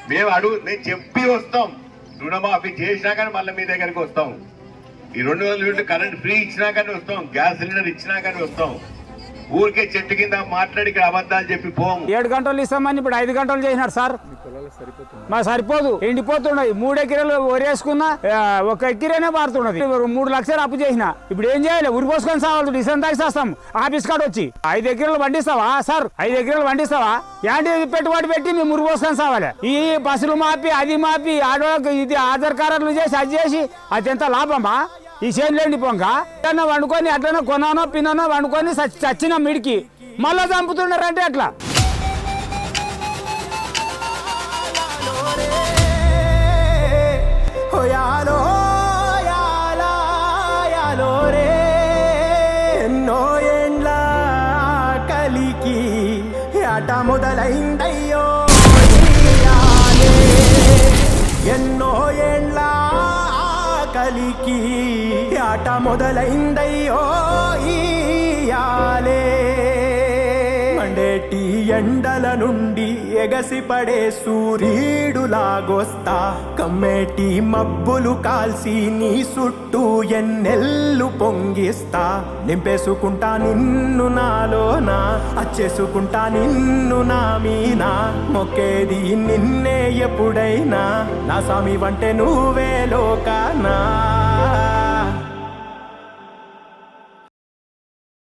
నేను చెప్పి వస్తాం. రుణమాఫీ చేసినా కానీ మళ్ళీ మీ దగ్గరికి వస్తాం. ఈ 200 యూనిట్లు కరెంట్ ఫ్రీ ఇచ్చినా కానీ వస్తాం. గ్యాస్ సిలిండర్ ఇచ్చినా కానీ వస్తాం. ఊరికే చెట్టు కింద మాట్లాడి అబద్ధాలు చెప్పి పోము. 7 గంటలు ఇస్తామని ఇప్పుడు 5 గంటలు చేసినారు సార్. మా సరిపోదు, ఎండిపోతున్నాయి. 3 ఎకరాలు వరేసుకున్నా 1 ఎకరేనే పారుతున్నది. 3 లక్షలు అప్పు చేసిన ఇప్పుడు ఏం చేయాలి? ఉరి పోసుకొని సావాలి. డిసెంబర్ దాకా చేస్తాం ఆఫీస్ కాడ వచ్చి. 5 ఎకరాలు పండిస్తావా సార్? 5 ఎకరాలు పండిస్తావా? ఏంటి పెట్టుబడి పెట్టి మేము ఉరి పోసుకొని సావాలి. ఈ బస్సులు మాపి అది మాపి ఆడవాళ్ళకి ఇది ఆధార్ కార్డులు చేసి అది చేసి అది ఎంత లాభమా? ఈ చేనులు ఎండిపోంగా అట్లా వండుకొని అట్లనో కొనానో పిన్నానో వండుకొని చచ్చిన మిడికి మళ్ళా చంపుతున్నారంటే అట్లా. ఎన్నో ఏండ్ల కలికి ఆట మొదలైందయ్యో, ఎన్నో ఏండ్ల కలికి ఆట మొదలైందయ్యో ఇయాలే. మండేటి ఎండల నుండి ఎగసిపడే సూర్యుడులాగొస్తా, కమ్మేటి మబ్బులు కాల్సి నీ చుట్టూ ఎన్నెల్లు పొంగిస్తా. నింపేసుకుంటా నిన్ను నాలోనా, అచ్చేసుకుంటా నిన్ను నా మీనా. మొక్కేది నిన్నే ఎప్పుడైనా, నా స్వామి వంటే నువ్వే లోకానా.